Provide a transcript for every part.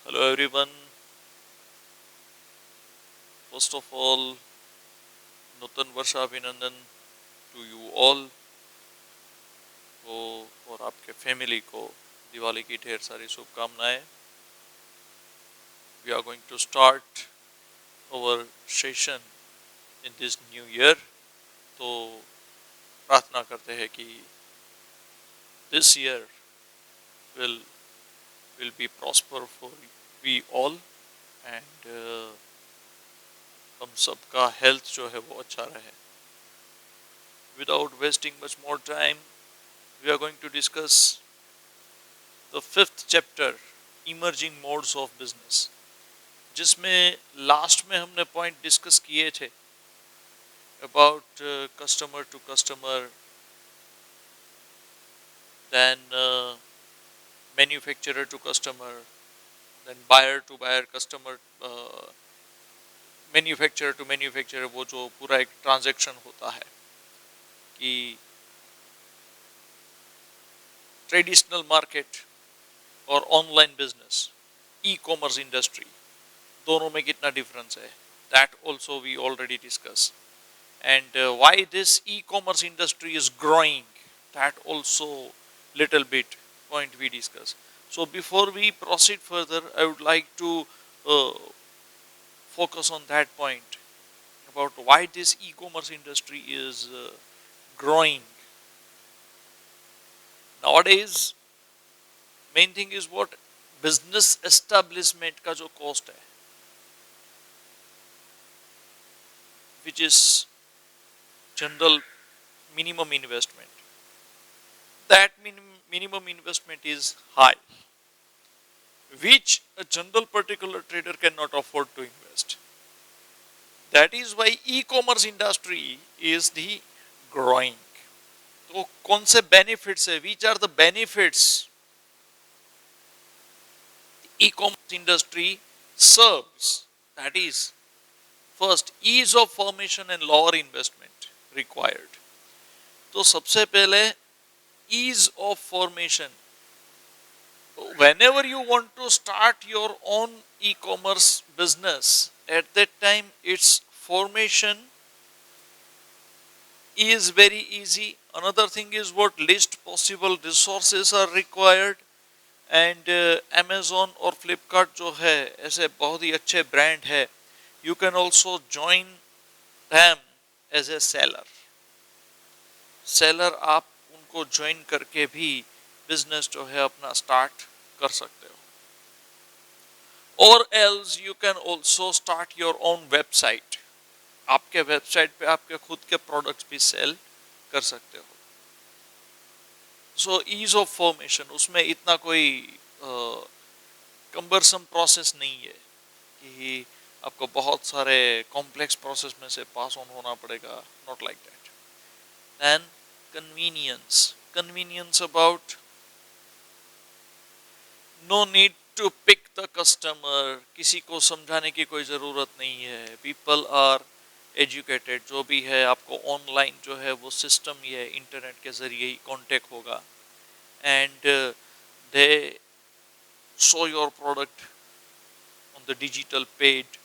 Hello everyone. First of all, नूतन वर्ष अभिनंदन to you all को और आपके फैमिली को दिवाली की ढेर सारी शुभकामनाएं. We are going to start our session in this new year. तो प्रार्थना करते हैं कि this year will be prosper for we all and हम सबका हेल्थ जो है वो अच्छा रहे. Without wasting much more time, we are going to discuss the 5th chapter, emerging modes of business, जिसमें लास्ट में हमने पॉइंट डिस्कस किए थे about customer to customer, then manufacturer to customer, then buyer to buyer customer, manufacturer to manufacturer, वो जो पूरा एक transaction होता है कि ट्रेडिशनल मार्केट और online business, e commerce industry, दोनों में कितना डिफरेंस है, that also we already discuss. And why this e-commerce industry is growing, that also little bit point we discuss. So before we proceed further, I would like to focus on that point about why this e-commerce industry is growing. Nowadays, main thing is what business establishment का जो cost है, which is general minimum investment. That minimum investment is high, which a general particular trader cannot afford to invest. That is why e-commerce industry is the growing. तो कौन से benefits है? Which are the benefits the e-commerce industry serves? That is, first, ease of formation and lower investment required. तो सबसे पहले ease of formation. Whenever you want to start your own e-commerce business, at that time its formation is very easy. Another thing is what least possible resources are required. And Amazon और Flipkart जो है ऐसे बहुत ही अच्छे brand है, you can also join them as a seller. Seller आप उनको join करके भी बिजनेस जो है अपना स्टार्ट कर सकते हो. और else you can also start your own website. आपके वेबसाइट पे आपके खुद के प्रोडक्ट्स भी सेल कर सकते हो. सो ईज ऑफ फॉर्मेशन, उसमें इतना कोई कंबरसम प्रोसेस नहीं है कि आपको बहुत सारे कॉम्प्लेक्स प्रोसेस में से पास ऑन होना पड़ेगा. Not like that. And convenience about no need to pick the customer. किसी को समझाने की कोई ज़रूरत नहीं है. people are educated. जो भी है आपको ऑनलाइन जो है वो सिस्टम ही है, इंटरनेट के ज़रिए ही कांटेक्ट होगा. and they show your product on the digital page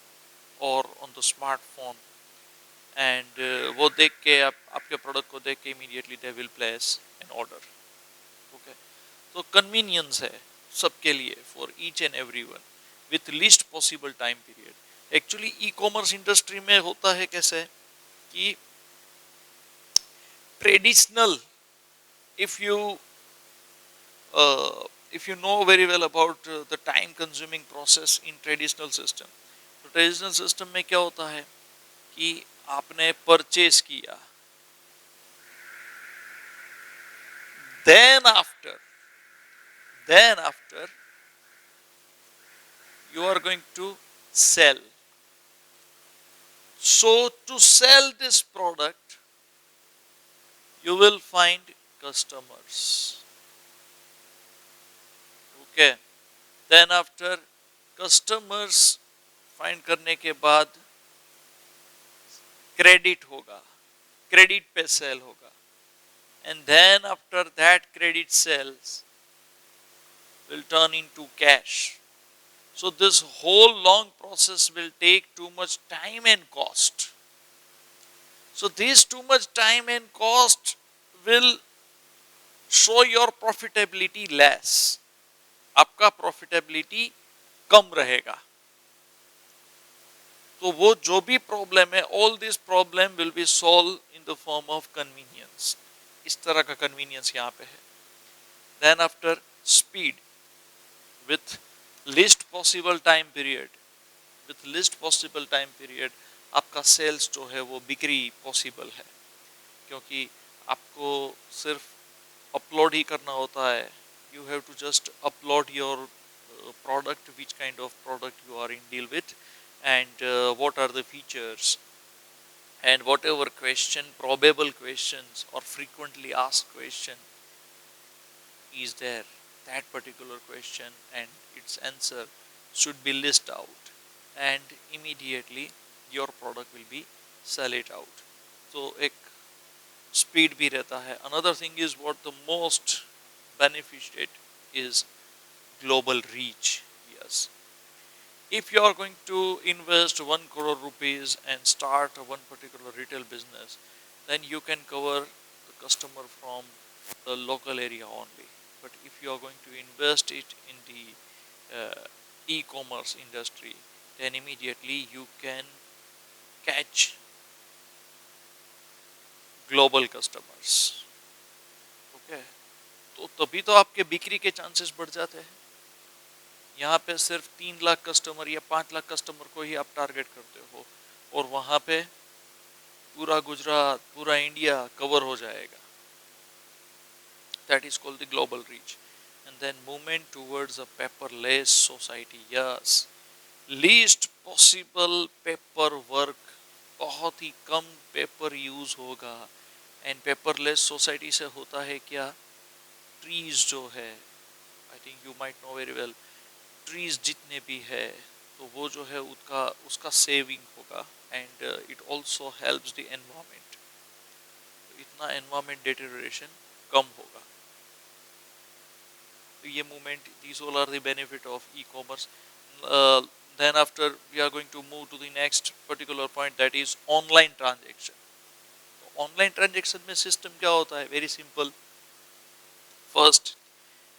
or on the smartphone. And वो देख के आपके प्रोडक्ट को देख के immediately they will place N order. Okay, तो कन्वीनियंस है सबके लिए for each and everyone with least possible time period. Actually E commerce industry में होता है कैसे कि traditional, if you know very well about the time consuming process in traditional system. तो ट्रेडिशनल सिस्टम में क्या होता है कि आपने परचेज किया, then after you are going to sell. So to sell this product you will find customers. Okay, then after customers find करने के बाद क्रेडिट होगा, क्रेडिट पे सेल होगा. and then after that credit sales will turn into cash. So this whole long process will take too much time and cost. So this too much time and cost will show your profitability less. आपका profitability कम रहेगा. तो वो जो भी problem है, all this problem will be solved in the form of convenience. इस तरह का convenience यहाँ पे है. Then after speed, with least possible time period, आपका सेल्स जो है वो बिक्री पॉसिबल है, क्योंकि आपको सिर्फ अपलोड ही करना होता है. You have to just upload your product, which kind of product you are in deal with, and what are the features, and whatever question, probable questions or frequently asked question is there, that particular question and its answer should be list out, and immediately your product will be sell it out. So एक speed भी रहता है. Another thing is what the most benefited is global reach. Yes, if you are going to invest 1 crore rupees and start one particular retail business, then you can cover the customer from the local area only. But if you are going to invest it in the e-commerce industry, then immediately you can catch global customers. Okay, तो तभी तो आपके बिक्री के chances बढ़ जाते हैं. यहाँ पे सिर्फ 3 लाख कस्टमर या 5 लाख कस्टमर को ही आप टारगेट करते हो, और वहाँ पे पूरा गुजरात, पूरा इंडिया कवर हो जाएगा. That is called the global reach. And then movement towards a paperless society. Yes, least possible paperwork, बहुत ही कम पेपर यूज होगा. एंड पेपरलेस सोसाइटी से होता है क्या, ट्रीज जो है, I think you might know very well, trees जितने भी है तो वो जो है उसका सेविंग होगा. And it also helps the environment. इतना एनवायरमेंट डिटेरियोरेशन कम होगा. तो ये movement, these all are the benefit of e-commerce. Then after we are going to move to the next particular point, that is online transaction. Online transaction में system क्या होता है, very simple. First,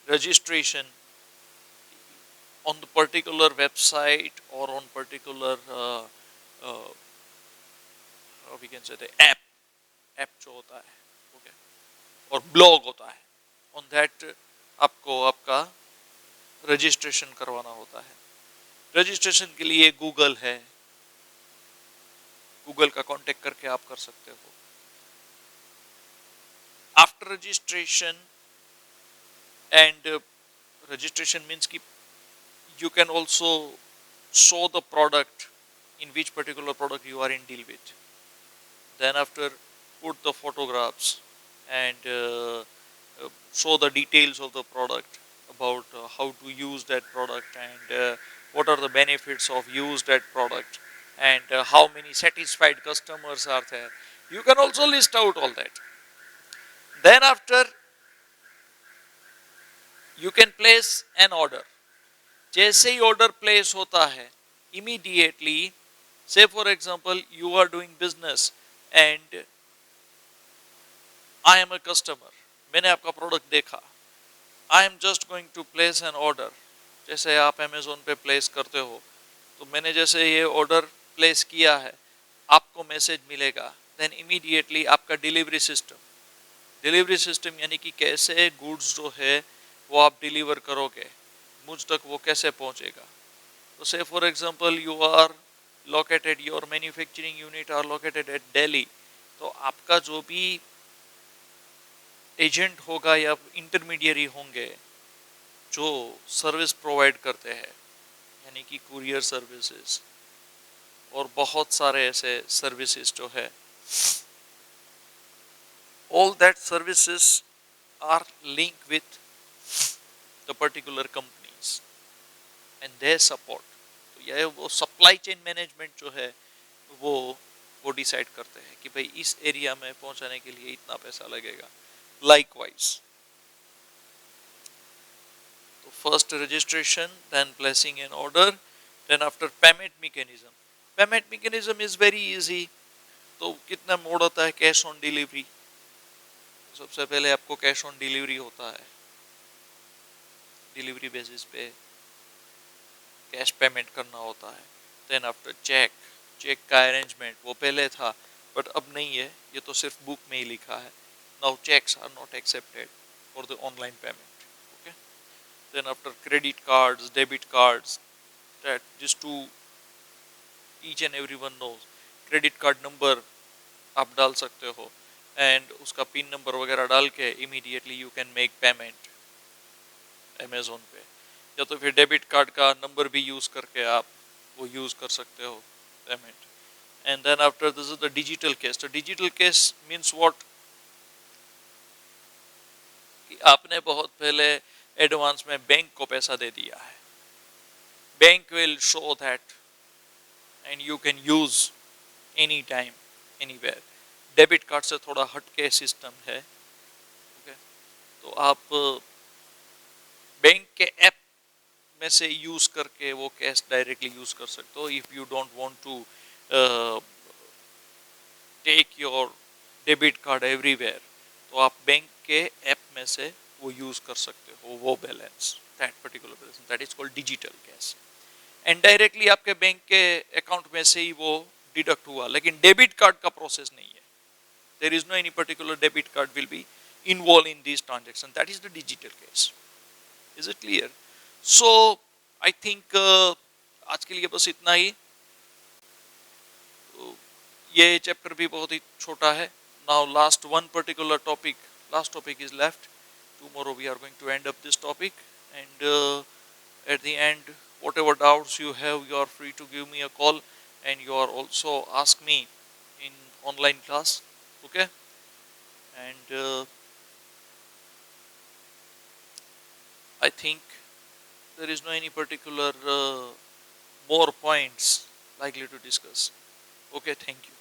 registration on the particular website or on particular we can say the app जो होता है, okay, और blog होता है, on that आपको आपका रजिस्ट्रेशन करवाना होता है. रजिस्ट्रेशन के लिए गूगल है, गूगल का कांटेक्ट करके आप कर सकते हो. After registration, and registration means ki you can also show the product, in which particular product you are in deal with. Then after, put the photographs and show the details of the product, about how to use that product, and what are the benefits of use that product, and how many satisfied customers are there. You can also list out all that. Then after, you can place an order. जैसे ही order place होता है, immediately, say for example you are doing business and I am a customer, मैंने आपका product देखा, I am just going to place an order. जैसे आप Amazon पे place करते हो, तो मैंने जैसे ये order place किया है, आपको मैसेज मिलेगा. Then immediately आपका delivery system यानी कि कैसे goods जो है वो आप डिलीवर करोगे, मुझ तक वो कैसे पहुंचेगा. तो say for example you are located, your manufacturing unit are located at Delhi, तो आपका जो भी एजेंट होगा या इंटरमीडियरी होंगे जो सर्विस प्रोवाइड करते हैं, यानी कि कुरियर सर्विसेज और बहुत सारे ऐसे सर्विसेज जो है, all that services are linked with the particular companies and their support. तो यह वो सप्लाई चेन मैनेजमेंट जो है वो डिसाइड करते हैं कि भाई इस एरिया में पहुंचाने के लिए इतना पैसा लगेगा. लाइकवाइज, तो first registration, then placing an order, then after payment mechanism. Payment mechanism is very easy. तो कितना मोड होता है? Cash on delivery. सबसे पहले आपको कैश ऑन डिलीवरी होता है, डिलीवरी बेसिस पे कैश पेमेंट करना होता है. देन आफ्टर चेक, चेक का अरेंजमेंट वो पहले था बट अब नहीं है, ये तो सिर्फ बुक में ही लिखा है. Now cheques are not accepted for the online payment. Okay. Then after credit cards, debit cards, that जिस to each and everyone knows. Credit card number आप डाल सकते हो एंड उसका पिन नंबर वगैरह डाल के immediately you can make payment Amazon pay. या तो फिर डेबिट कार्ड का नंबर भी यूज करके आप वो यूज कर सकते हो payment. And then after this is the digital case. तो डिजिटल केस मीन्स व्हाट, कि आपने बहुत पहले एडवांस में बैंक को पैसा दे दिया है. Bank will show that and you can use any time anywhere. Debit card से थोड़ा हटके सिस्टम है. ओके. तो आप बैंक के ऐप में से यूज करके वो कैश डायरेक्टली यूज कर सकते हो. If you don't want to take your debit card everywhere, तो आप बैंक के ऐप में से वो यूज कर सकते हो वो balance, that particular balance. That is called digital cash. And directly आपके बैंक के अकाउंट में से ही वो डिडक्ट हुआ. लेकिन डेबिट कार्ड का प्रोसेस नहीं है. There is no any particular debit card will be involve in this transaction. That is the digital cash. Is it clear? So I think आज के लिए बस इतना ही. ये चैप्टर भी बहुत ही छोटा है. Now last one particular topic, last topic is left. Tomorrow we are going to end up this topic, and at the end whatever doubts you have, you are free to give me a call, and you are also ask me in online class. Okay. And I think there is no any particular more points likely to discuss. Okay, thank you.